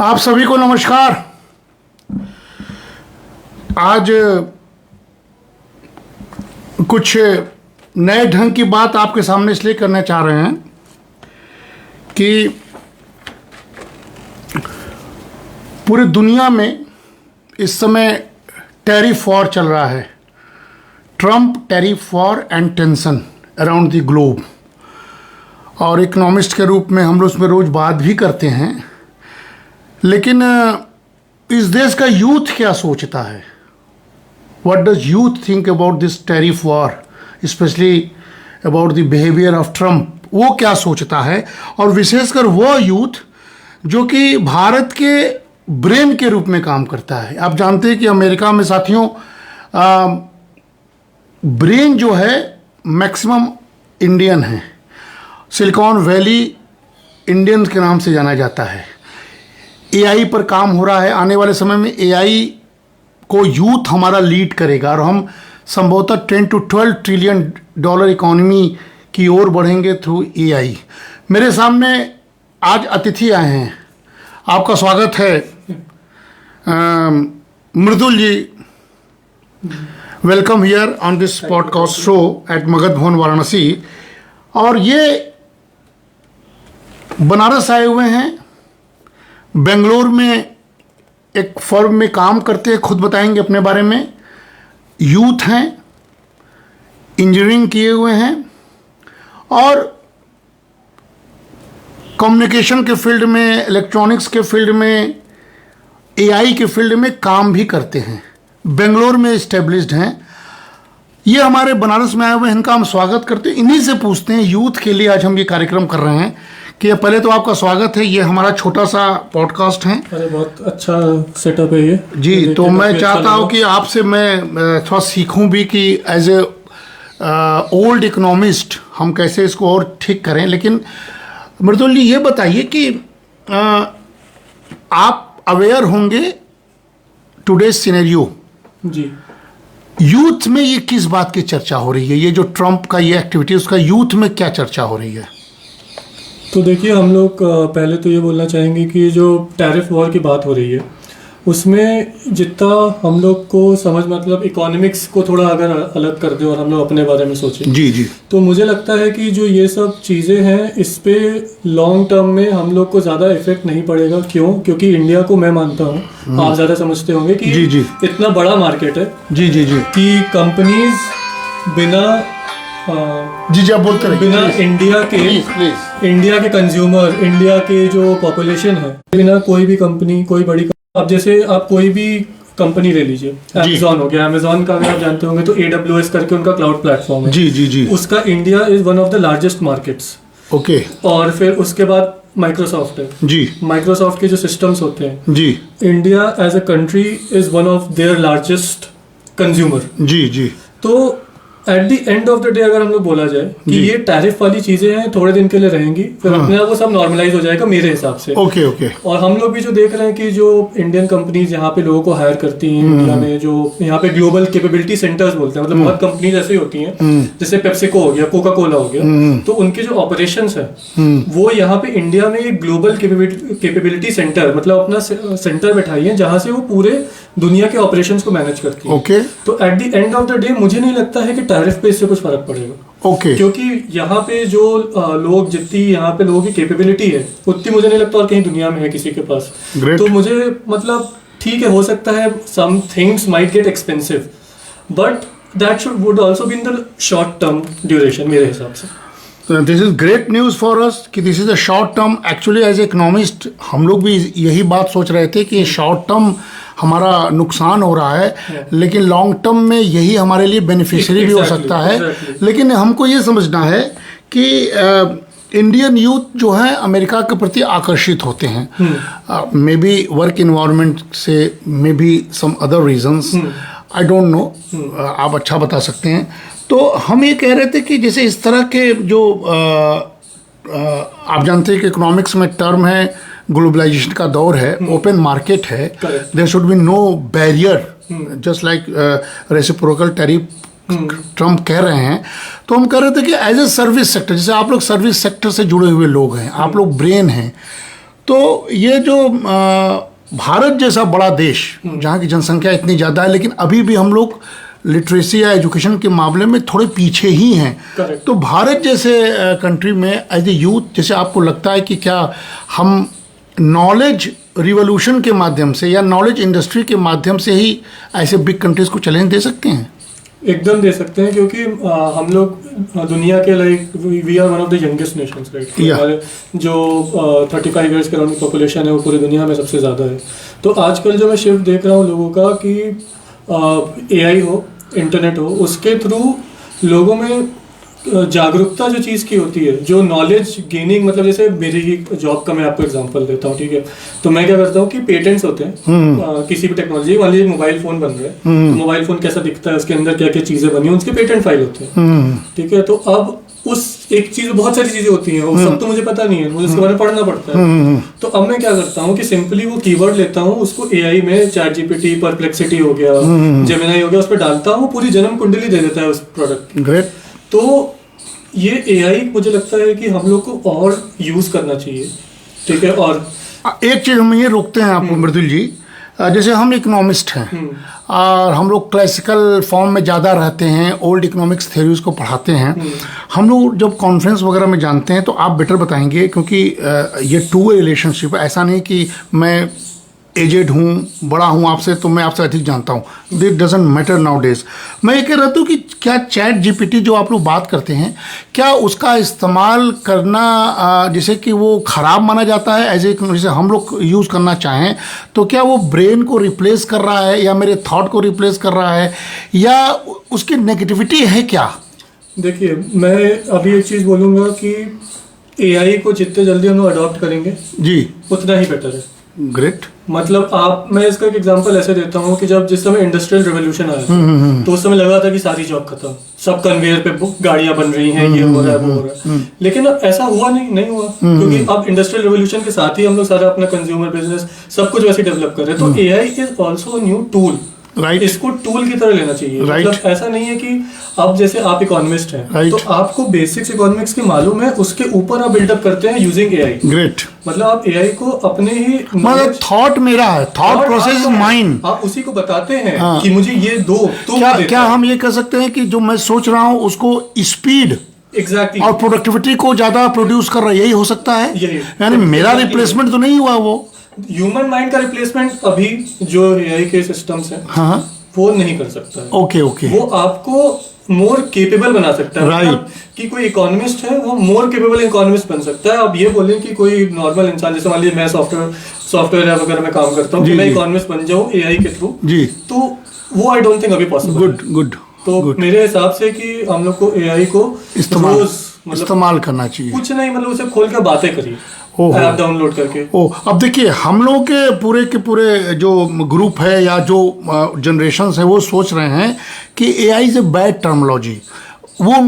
आप सभी को नमस्कार। आज कुछ नए ढंग की बात आपके सामने इसलिए करना चाह रहे हैं कि पूरी दुनिया में इस समय टैरिफ वॉर चल रहा है। Trump tariff war and tension around the globe. और इकोनॉमिस्ट के रूप में हम लोग उसमें रोज़ बात भी करते हैं, लेकिन इस देश का यूथ क्या सोचता है? What does youth think about this tariff war, specially about the behaviour of Trump? वो क्या सोचता है? और विशेषकर वो यूथ जो कि भारत के ब्रेन के रूप में काम करता है। आप जानते हैं कि अमेरिका में साथियों ब्रेन जो है मैक्सिमम इंडियन है। सिलिकॉन वैली इंडियंस के नाम से जाना जाता है। एआई पर काम हो रहा है। आने वाले समय में एआई को यूथ हमारा लीड करेगा और हम संभवतः 10 to 12 ट्रिलियन डॉलर इकोनॉमी की ओर बढ़ेंगे थ्रू एआई। मेरे सामने आज अतिथि आए हैं। आपका स्वागत है Mridul ji. Welcome here on this podcast show at Magadh Bhavan Varanasi. और ये बनारस आए हुए हैं, बेंगलोर में एक फर्म में काम करते हैं, खुद बताएंगे अपने बारे में। यूथ हैं, इंजीनियरिंग किए हुए हैं और कम्युनिकेशन के फील्ड में, इलेक्ट्रॉनिक्स के फील्ड में, एआई के फील्ड में काम भी करते हैं। बेंगलोर में इस्टेब्लिश्ड हैं। ये हमारे बनारस में आए हुए हैं, इनका हम स्वागत करते हैं। इन्हीं से पूछते हैं, यूथ के लिए आज हम ये कार्यक्रम कर रहे हैं कि पहले तो आपका स्वागत है। ये हमारा छोटा सा पॉडकास्ट है। अरे बहुत अच्छा सेटअप है ये जी। तो मैं चाहता हूँ कि आपसे मैं थोड़ा सीखूं भी कि एज ए ओल्ड इकोनॉमिस्ट हम कैसे इसको और ठीक करें। लेकिन मृदुल जी ये बताइए कि आप अवेयर होंगे टुडेज सिनेरियो जी। यूथ में ये किस बात की चर्चा हो रही है? ये जो ट्रम्प का ये एक्टिविटी, उसका यूथ में क्या चर्चा हो रही है? तो देखिए, हम लोग पहले तो ये बोलना चाहेंगे कि जो टैरिफ वॉर की बात हो रही है उसमें जितना हम लोग को समझ, मतलब इकोनॉमिक्स को थोड़ा अगर अलग कर दे और हम लोग अपने बारे में सोचें जी जी, तो मुझे लगता है कि जो ये सब चीज़ें हैं इस पे लॉन्ग टर्म में हम लोग को ज़्यादा इफेक्ट नहीं पड़ेगा। क्यों? क्योंकि इंडिया को मैं मानता हूँ, आप ज़्यादा समझते होंगे कि जी जी इतना बड़ा मार्केट है जी जी जी कि कंपनीज बिना जी जी आप बोलते रहिए, बिना इंडिया के कंज्यूमर, इंडिया के जो पॉपुलेशन है, बिना कोई भी कंपनी, कोई बड़ी, अब जैसे आप कोई भी कंपनी ले लीजिए, अमेज़न हो गया। अमेज़न का अगर आप जानते होंगे तो AWS करके उनका क्लाउड प्लेटफॉर्म है जी जी जी। उसका India is one of the largest markets. Okay. और फिर उसके बाद माइक्रोसॉफ्ट है जी। माइक्रोसॉफ्ट के जो सिस्टम्स होते हैं जी, India as a country is one of their largest consumer जी जी। तो at the end of the day अगर हम लोग बोला जाए कि ये टैरिफ वाली चीजें हैं, थोड़े दिन के लिए रहेंगी, फिर अपने आप वो सब नॉर्मलाइज हो जाएगा मेरे हिसाब से। Okay okay. और हम लोग भी जो देख रहे हैं कि जो इंडियन कंपनीज यहाँ पे लोगों को हायर करती हैं इंडिया में, जो यहाँ पे ग्लोबल कैपेबिलिटी सेंटर्स बोलते हैं, मतलब बहुत कंपनीज ऐसी होती हैं जैसे पेप्सिको हो गया, कोका कोला हो गया, तो उनके जो ऑपरेशंस है वो यहाँ पे इंडिया में एक ग्लोबल कैपेबिलिटी सेंटर, मतलब अपना सेंटर बैठाई है जहाँ से वो पूरे दुनिया के ऑपरेशंस को मैनेज करती है। ओके। तो at the end of the day मुझे नहीं लगता है कि टैरिफ पे इससे कुछ फर्क पड़ेगा। ओके। क्योंकि यहाँ पे जो लोग, जितनी यहाँ पे लोगों की कैपेबिलिटी है उतनी मुझे नहीं लगता और कहीं दुनिया में है किसी के पास। Great. तो मुझे मतलब ठीक है, हो सकता है some things might get expensive but that would also be in the short term duration मेरे हिसाब से। This is great news for us कि this is a short term. Actually as economist हम लोग भी यही बात सोच रहे थे कि शॉर्ट टर्म हमारा नुकसान हो रहा है, लेकिन लॉन्ग टर्म में यही हमारे लिए बेनिफिशियरी भी हो सकता है। लेकिन हमको ये समझना है कि इंडियन यूथ जो है अमेरिका के प्रति आकर्षित होते हैं, मे बी वर्क इन्वायरमेंट से, maybe some other reasons, I don't know, आप अच्छा बता सकते हैं। तो हम ये कह रहे थे कि जैसे इस तरह के जो आप जानते हैं कि इकोनॉमिक्स में टर्म है, ग्लोबलाइजेशन का दौर है, ओपन मार्केट है, there should be no barrier, just like reciprocal tariff Trump कह रहे हैं। तो हम कह रहे थे कि एज ए सर्विस सेक्टर, जैसे आप लोग सर्विस सेक्टर से जुड़े हुए लोग हैं, आप लोग ब्रेन हैं, तो ये जो भारत जैसा बड़ा देश जहाँ की जनसंख्या इतनी ज़्यादा है, लेकिन अभी भी हम लोग लिटरेसी या एजुकेशन के मामले में थोड़े पीछे ही हैं। Correct. तो भारत जैसे कंट्री में एज ए यूथ, जैसे आपको लगता है कि क्या हम नॉलेज रिवॉल्यूशन के माध्यम से या नॉलेज इंडस्ट्री के माध्यम से ही ऐसे बिग कंट्रीज को चैलेंज दे सकते हैं? एकदम दे सकते हैं, क्योंकि हम लोग दुनिया के like we are one of the youngest nations, right? हमारे जो 35 ईयर्स के अराउंड की पॉपुलेशन है वो पूरी दुनिया में सबसे ज़्यादा है। तो आजकल जो मैं शिफ्ट देख रहा हूँ लोगों का कि एआई हो, इंटरनेट हो, उसके थ्रू लोगों में जागरूकता जो चीज़ की होती है, जो नॉलेज गेनिंग, मतलब जैसे मेरी ही जॉब का मैं आपको एग्जांपल देता हूँ, ठीक है? तो मैं क्या करता हूँ कि पेटेंट्स होते हैं किसी भी टेक्नोलॉजी, मान लीजिए मोबाइल फोन बन रहा है, तो मोबाइल फोन कैसा दिखता है, उसके अंदर क्या क्या चीज़ें बनी, उसके पेटेंट फाइल होते हैं, ठीक है? तो अब उस एक चीज, बहुत सारी चीजें होती हैं, वो सब तो मुझे पता नहीं है, मुझे उसके बारे में पढ़ना पड़ता है। तो अब मैं क्या करता हूँ कि सिंपली वो कीवर्ड लेता हूँ, उसको एआई में चैट जीपीटी, परप्लेक्सिटी हो गया, जेमिनी हो गया, उस पर डालता हूँ, पूरी जन्म कुंडली दे देता है उस प्रोडक्ट। ग्रेट। तो ये एआई मुझे लगता है कि हम लोग को और यूज करना चाहिए, ठीक है? और एक चीज हम ये रोकते हैं आपको मृदुल जी, जैसे हम इकोनॉमिस्ट हैं और हम लोग क्लासिकल फॉर्म में ज़्यादा रहते हैं, ओल्ड इकोनॉमिक्स थ्योरीज को पढ़ाते हैं। हम लोग जब कॉन्फ्रेंस वगैरह में जानते हैं तो आप बेटर बताएंगे, क्योंकि ये टू वे रिलेशनशिप है। ऐसा नहीं कि मैं एजेड हूँ, बड़ा हूँ आपसे, तो मैं आपसे अधिक जानता हूँ। This doesn't matter now days. मैं ये कह रहा हूँ कि क्या चैट जीपीटी जो आप लोग बात करते हैं, क्या उसका इस्तेमाल करना जैसे कि वो ख़राब माना जाता है, एज ए जैसे हम लोग यूज़ करना चाहें, तो क्या वो ब्रेन को रिप्लेस कर रहा है या मेरे थॉट को रिप्लेस कर रहा है, या उसकी नेगेटिविटी है क्या? देखिए, मैं अभी एक चीज़ बोलूँगा कि एआई को जितने जल्दी हम लोग अडॉप्ट करेंगे जी, उतना ही बेटर है। ग्रेट। मतलब मैं इसका एक एग्जांपल ऐसे देता हूँ कि जब जिस समय इंडस्ट्रियल रेवोल्यूशन आया तो उस समय लगा था कि सारी जॉब खत्म, सब कन्वेयर पे गाड़ियां बन रही हैं, ये हो रहा है, वो हो रहा है। लेकिन अब ऐसा हुआ नहीं हुआ, क्योंकि अब इंडस्ट्रियल रेवोल्यूशन के साथ ही हम लोग सारा अपना कंज्यूमर बिजनेस सब कुछ वैसे डेवलप कर रहे हैं। तो AI is also new tool, right. इसको टूल की तरह लेना चाहिए। मतलब ऐसा नहीं है कि अब जैसे आप इकोनॉमिस्ट हैं, तो आपको बेसिक्स इकोनॉमिक्स के मालूम है, उसके ऊपर आप बिल्डअप करते हैं यूजिंग एआई। ग्रेट। मतलब आप एआई को अपने ही, मतलब थॉट मेरा है, थॉट प्रोसेस इज माइंड, आप उसी को बताते हैं कि मुझे ये दो, तो क्या हम ये कह सकते हैं कि जो मैं सोच रहा हूँ उसको स्पीड एग्जैक्टली और प्रोडक्टिविटी को ज्यादा प्रोड्यूस कर रहा है, यही हो सकता है? यानी मेरा रिप्लेसमेंट तो नहीं हुआ, वो ह्यूमन माइंड का रिप्लेसमेंट अभी जो एआई के सिस्टम्स हैं वो नहीं कर सकता है। ओके। वो आपको मोर केपेबल बना सकता है, राइट। कि कोई इकोनॉमिस्ट है वो मोर केपेबल इकोनॉमिस्ट बन सकता है। आप ये बोलें कि कोई नॉर्मल इंसान, जैसे मान लीजिए मैं सॉफ्टवेयर वगैरह में काम करता हूँ, कि मैं इकोनॉमिस्ट बन जाऊँ एआई के थ्रू जी, तो वो आई डोंट थिंक अभी पॉसिबल। गुड। तो मेरे हिसाब से कि हम लोग को एआई को इस्तेमाल करना चाहिए, कुछ नहीं, मतलब उसे खोल के बातें करिए, ऐप डाउनलोड करके। अब देखिए, हम लोगों के पूरे जो ग्रुप है या जो जनरेशन्स है वो सोच रहे हैं कि AI is a bad terminology. वो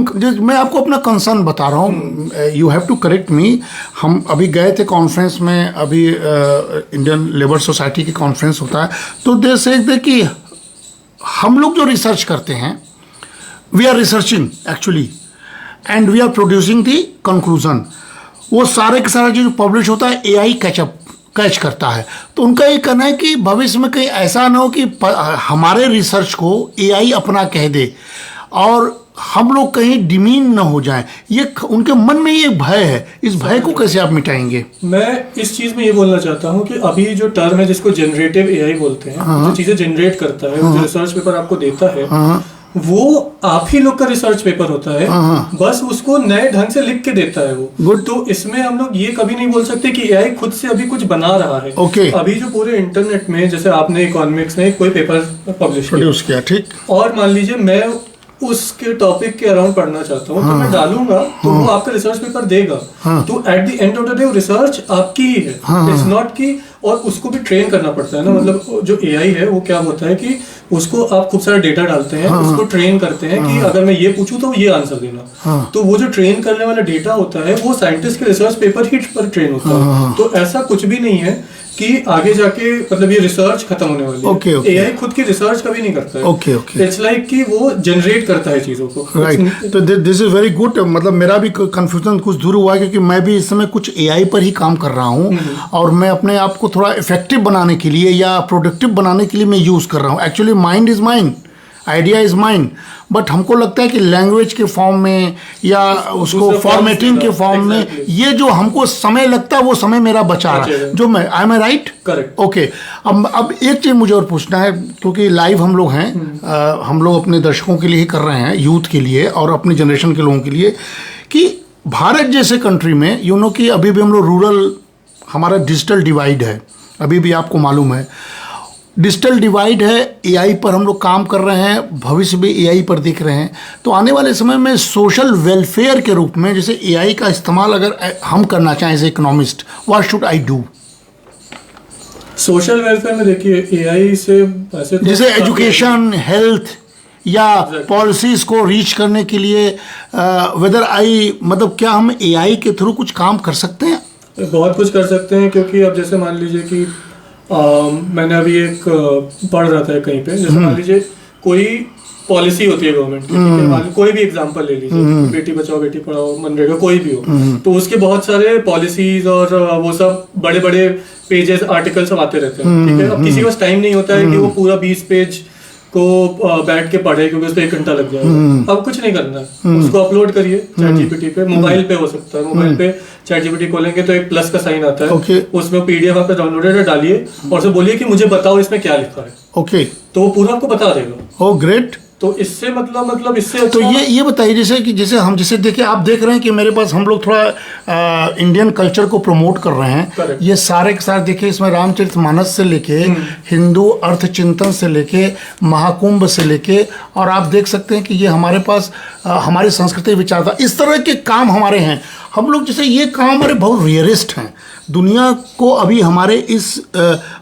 मैं आपको अपना कंसर्न बता रहा हूँ, you have to correct me. हम अभी गए थे कॉन्फ्रेंस में, अभी इंडियन लेबर सोसाइटी की कॉन्फ्रेंस होता है, तो दे से कि हम लोग जो रिसर्च करते हैं, we are researching actually and we are producing the conclusion. वो सारे का सारा जो पब्लिश होता है एआई कैच करता है। तो उनका ये कहना है कि भविष्य में कहीं ऐसा ना हो कि हमारे रिसर्च को एआई अपना कह दे और हम लोग कहीं डिमीन ना हो जाएं। ये उनके मन में ये भय है, इस भय को कैसे आप मिटाएंगे? मैं इस चीज़ में ये बोलना चाहता हूँ कि अभी जो टर्म है जिसको जनरेटिव एआई बोलते हैं, जो चीज़ें जनरेट करता है, जो रिसर्च पेपर आपको देता है, वो आप ही लोग का रिसर्च पेपर होता है, बस उसको नए ढंग से लिख के देता है वो। तो इसमें हम लोग ये कभी नहीं बोल सकते कि एआई खुद से अभी कुछ बना रहा है। अभी जो पूरे इंटरनेट में, जैसे आपने इकोनॉमिक्स में कोई पेपर पब्लिश किया, ठीक, और मान लीजिए मैं उसके टॉपिक के अराउंड पढ़ना चाहता हूँ, तो मैं डालूंगा, तो वो आपका रिसर्च पेपर देगा। तो at the end of the day research आपकी ही है, इट्स नॉट की, और उसको भी ट्रेन करना पड़ता है ना। मतलब जो एआई है वो क्या होता है कि उसको आप खूब सारा डेटा डालते हैं, उसको ट्रेन करते हैं कि अगर मैं ये पूछूं तो ये आंसर देना। तो वो जो ट्रेन करने वाला डेटा होता है वो साइंटिस्ट के रिसर्च पेपर ही पर ट्रेन होता है। तो ऐसा कुछ भी नहीं है कि आगे जाके मतलब ये रिसर्च खत्म होने वाली है। Okay, okay. एआई खुद की रिसर्च कभी नहीं करता है। Okay, okay. इट्स लाइक कि वो जनरेट करता है चीजों को। राइट, तो दिस इज वेरी गुड। मतलब मेरा भी कंफ्यूजन कुछ दूर हुआ है, क्योंकि मैं भी इस समय कुछ एआई पर ही काम कर रहा हूँ, और मैं अपने आप को थोड़ा इफेक्टिव बनाने के लिए या प्रोडक्टिव बनाने के लिए मैं यूज़ कर रहा हूँ। Actually mind is mind, idea is mind, but हमको लगता है कि लैंग्वेज के फॉर्म में या उसको फॉर्मेटिंग के फॉर्म में ये जो हमको समय लगता है वो समय मेरा बचा रहा है, जो मैं I am right? Correct. Okay, अब एक चीज़ मुझे और पूछना है, क्योंकि लाइव हम लोग हैं, हम लोग अपने दर्शकों के लिए ही कर रहे हैं, यूथ के लिए और अपने जनरेशन के लोगों के लिए, कि भारत जैसे कंट्री में यू नो कि अभी भी हम लोग रूरल, हमारा डिजिटल डिवाइड है, अभी भी आपको मालूम है डिजिटल डिवाइड है। एआई पर हम लोग काम कर रहे हैं, भविष्य भी एआई पर दिख रहे हैं, तो आने वाले समय में सोशल वेलफेयर के रूप में जैसे एआई का इस्तेमाल अगर हम करना चाहें as a economist, what should I do? Social welfare में देखिए एआई से ऐसे तो जैसे एजुकेशन, हेल्थ या पॉलिसीज को रीच करने के लिए वेदर आई, मतलब क्या हम एआई के थ्रू कुछ काम कर सकते हैं? बहुत कुछ कर सकते हैं, क्योंकि अब जैसे मान लीजिए कि मैंने अभी एक पढ़ रहा था कहीं पे, जैसे मान लीजिए कोई पॉलिसी होती है गवर्नमेंट की, ठीक है, मान लीजिए कोई भी एग्जांपल ले लीजिए, बेटी बचाओ बेटी पढ़ाओ, मनरेगा, कोई भी हो, तो उसके बहुत सारे पॉलिसीज और वो सब बड़े बड़े पेजेस, आर्टिकल सब आते रहते हैं, ठीक है। अब किसी के पास टाइम नहीं होता है कि वो पूरा 20 पेज को बैठ के पढ़े, क्योंकि उस पर 1 घंटा लग जाएगा। अब कुछ नहीं करना है, उसको अपलोड करिए चैटजीपीटी पे, मोबाइल पे हो सकता है, मोबाइल पे चैटजीपीटी खोलेंगे तो एक प्लस का साइन आता है, Okay. उसमें पीडीएफ आपका डाउनलोडेड है, डालिए और उसे बोलिए कि मुझे बताओ इसमें क्या लिखा है, ओके, तो वो पूरा आपको बता देगा। ओ ग्रेट। तो इससे मतलब इससे तो ये बताइए, जैसे हम देखिए, आप देख रहे हैं कि मेरे पास हम लोग थोड़ा इंडियन कल्चर को प्रमोट कर रहे हैं। Correct. ये सारे के सारे देखिए, इसमें रामचरितमानस से लेके हिंदू अर्थ चिंतन से लेके महाकुंभ से लेके, और आप देख सकते हैं कि ये हमारे पास हमारी संस्कृति विचारधारा, इस तरह के काम हमारे हैं। हम लोग जैसे ये काम हमारे बहुत रियरिस्ट हैं दुनिया को। अभी हमारे इस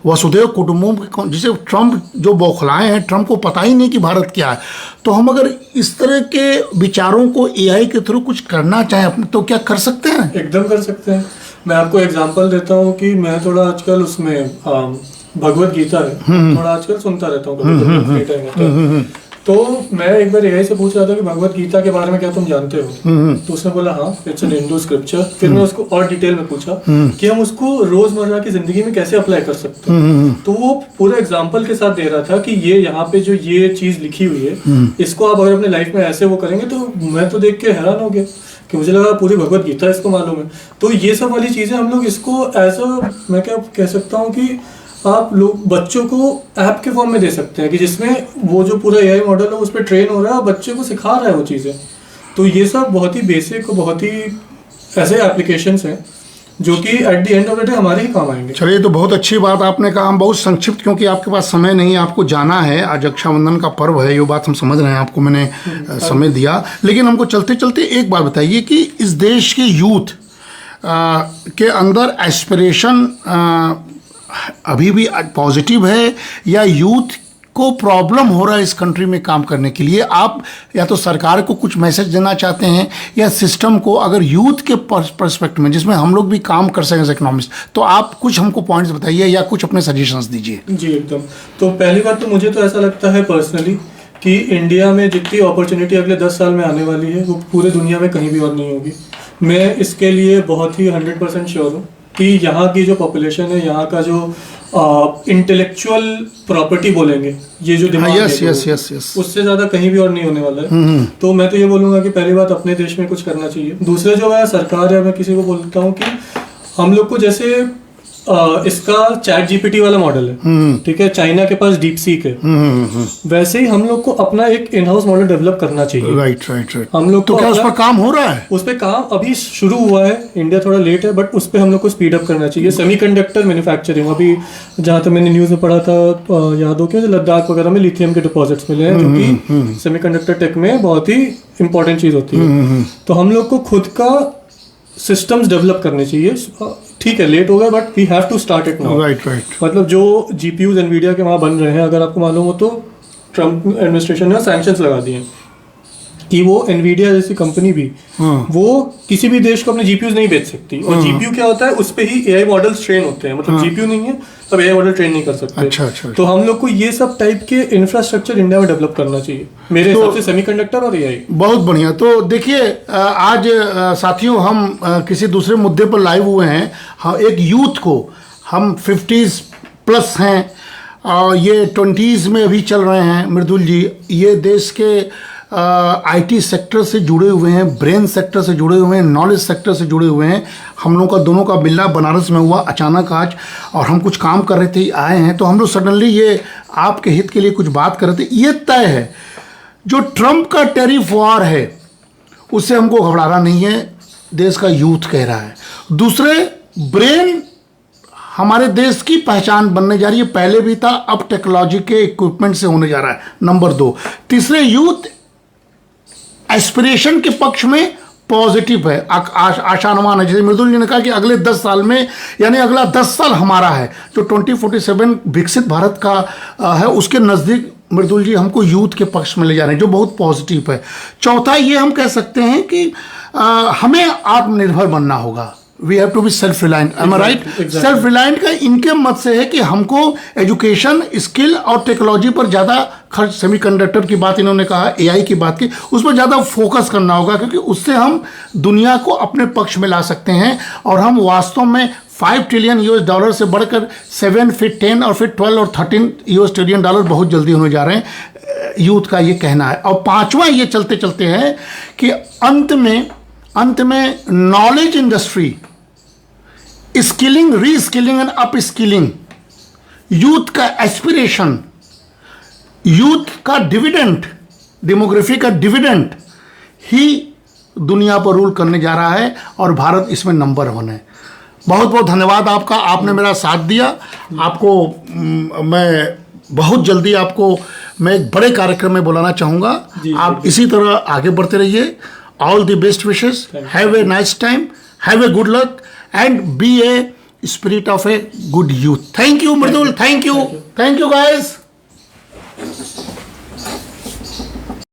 वसुधैव कुटुंबकम, जिसे ट्रम्प जो बौखलाए हैं, ट्रम्प को पता ही नहीं कि भारत क्या है, तो हम अगर इस तरह के विचारों को एआई के थ्रू कुछ करना चाहें तो क्या कर सकते हैं? एकदम कर सकते हैं। मैं आपको एग्जांपल देता हूँ कि मैं थोड़ा आजकल उसमें भगवत गीता है, थोड़ा आजकल सुनता रहता हूँ, तो मैं एक बार एआई से पूछ रहा था कि भगवत गीता के बारे में क्या तुम जानते हो, तो उसने बोला हाँ, इट्स एन हिंदू स्क्रिप्चर। फिर मैं उसको और डिटेल में पूछा कि हम उसको रोजमर्रा की जिंदगी में कैसे अप्लाई कर सकते हैं, तो वो पूरा एग्जांपल के साथ दे रहा था कि ये यहाँ पे जो ये चीज लिखी हुई है, इसको आप अगर अपने लाइफ में ऐसे वो करेंगे, तो मैं तो देख के हैरान हो गया कि मुझे लगा पूरी भगवत गीता इसको मालूम है। तो ये सब वाली चीजें हम लोग इसको एज अ, मैं क्या कह सकता हूँ कि आप लोग बच्चों को ऐप के फॉर्म में दे सकते हैं, कि जिसमें वो जो पूरा एआई मॉडल है उस पर ट्रेन हो रहा है और बच्चे को सिखा रहा है वो चीज़ें। तो ये सब बहुत ही बेसिक, बहुत ही ऐसे एप्लीकेशंस हैं जो कि eight the end of the day हमारे ही काम आएंगे। चलिए, तो बहुत अच्छी बात आपने कहा। हम बहुत संक्षिप्त, क्योंकि आपके पास समय नहीं, आपको जाना है, आज रक्षाबंधन का पर्व है, ये बात हम समझ रहे हैं, आपको मैंने समय दिया। लेकिन हमको चलते चलते एक बात बताइए कि इस देश के यूथ के अंदर एस्पिरेशन अभी भी पॉजिटिव है, या यूथ को प्रॉब्लम हो रहा है इस कंट्री में काम करने के लिए? आप या तो सरकार को कुछ मैसेज देना चाहते हैं, या सिस्टम को, अगर यूथ के पर्सपेक्टिव में जिसमें हम लोग भी काम कर सकें एज इकोनॉमिस्ट, तो आप कुछ हमको पॉइंट्स बताइए या कुछ अपने सजेशंस दीजिए। जी एकदम। तो पहली बात तो मुझे तो ऐसा लगता है पर्सनली कि इंडिया में जितनी अपॉर्चुनिटी अगले 10 साल में आने वाली है वो पूरे दुनिया में कहीं भी और नहीं होगी। मैं इसके लिए बहुत ही 100% श्योर हूँ कि यहाँ की जो पॉपुलेशन है, यहाँ का जो इंटेलेक्चुअल प्रॉपर्टी बोलेंगे, ये जो दिमाग यस, उससे ज़्यादा कहीं भी और नहीं होने वाला है। तो मैं तो ये बोलूँगा कि पहली बात अपने देश में कुछ करना चाहिए। दूसरा जो है सरकार, या मैं किसी को बोलता हूँ कि हम लोग को जैसे इसका चैट जीपीटी वाला मॉडल है, ठीक है, चाइना के पास डीप सीक है, वैसे ही हम लोग को अपना एक इन हाउस मॉडल डेवलप करना चाहिए। राइट। हम लोग तो क्या उस पर काम हो रहा है? उस पर काम अभी शुरू हुआ है, इंडिया थोड़ा लेट है, बट उस पर हम लोग को स्पीड अप करना चाहिए। सेमीकंडक्टर मैन्युफैक्चरिंग, अभी जहाँ तक मैंने न्यूज़ में पढ़ा था, याद हो क्या, लद्दाख वगैरह में लिथियम के डिपॉजिट्स मिले हैं, जो कि सेमीकंडक्टर टेक में बहुत ही इंपॉर्टेंट चीज़ होती है। तो हम लोग को खुद का सिस्टम्स डेवलप करने चाहिए। ठीक है, लेट हो गया, but we have to start it now. Right. मतलब जो जीपीयूज एनवीडिया के वहाँ बन रहे हैं, अगर आपको मालूम हो तो ट्रम्प एडमिनिस्ट्रेशन ने सैंक्शंस लगा दिए हैं। कि वो एनवीडिया जैसी कंपनी भी वो किसी भी देश को अपने जीपीयूज नहीं बेच सकती। और जीपीयू क्या होता है, उस पे ही एआई मॉडल्स ट्रेन होते हैं, मतलब जीपीयू नहीं है तब एआई मॉडल ट्रेन नहीं कर सकते। अच्छा। तो हम लोग को ये सब टाइप के इंफ्रास्ट्रक्चर इंडिया में डेवलप करना चाहिए मेरे हिसाब से, सेमीकंडक्टर और एआई। बहुत बढ़िया। तो देखिए आज साथियों हम किसी दूसरे मुद्दे पर लाइव हुए हैं। हाँ, एक यूथ को, हम 50s प्लस हैं और ये 20s में अभी चल रहे हैं मृदुल जी, ये देश के आईटी सेक्टर से जुड़े हुए हैं, ब्रेन सेक्टर से जुड़े हुए हैं, नॉलेज सेक्टर से जुड़े हुए हैं। हम लोग का दोनों का मिलना बनारस में हुआ अचानक आज, और हम कुछ काम कर रहे थे, आए हैं, तो हम लोग सडनली ये आपके हित के लिए कुछ बात कर रहे थे। ये तय है जो ट्रंप का टैरिफ वॉर है उससे हमको घबराना नहीं है, देश का यूथ कह रहा है। दूसरे, ब्रेन हमारे देश की पहचान बनने जा रही है, पहले भी था, अब टेक्नोलॉजी के इक्विपमेंट से होने जा रहा है। नंबर 2, तीसरे, यूथ एस्पिरेशन के पक्ष में पॉजिटिव है, आशानुमान है। जैसे मृदुल जी ने कहा कि अगले 10 साल में, यानी अगला 10 साल हमारा है, जो 2047 विकसित भारत का है, उसके नज़दीक मृदुल जी हमको यूथ के पक्ष में ले जा रहे हैं, जो बहुत पॉजिटिव है। चौथा, ये हम कह सकते हैं कि हमें आत्मनिर्भर बनना होगा। We have to be self reliant, am I right? Self reliant का इनके मत से है कि हमको एजुकेशन, स्किल और टेक्नोलॉजी पर ज़्यादा खर्च, सेमीकंडक्टर की बात इन्होंने कहा, एआई की बात की, उस पर ज़्यादा फोकस करना होगा, क्योंकि उससे हम दुनिया को अपने पक्ष में ला सकते हैं। और हम वास्तव में $5 ट्रिलियन से बढ़कर 7, फिर 10 और फिर 12 और 13 ट्रिलियन डॉलर बहुत जल्दी होने जा रहे हैं, यूथ का ये कहना है। और पांचवा ये चलते चलते है कि अंत में knowledge industry, skilling, reskilling and up skilling, youth का एस्पिरेशन, यूथ का डिविडेंड, डेमोग्राफी का डिविडेंड ही दुनिया पर रूल करने जा रहा है, और भारत इसमें नंबर 1 है। बहुत बहुत धन्यवाद आपका, आपने मेरा साथ दिया। आपको मैं बहुत जल्दी मैं एक बड़े कार्यक्रम में बुलाना चाहूँगा। आप इसी तरह आगे बढ़ते रहिए। All the best wishes, have a nice time, have a good luck and be a spirit of a good youth. Thank you, Mridul. Thank you guys.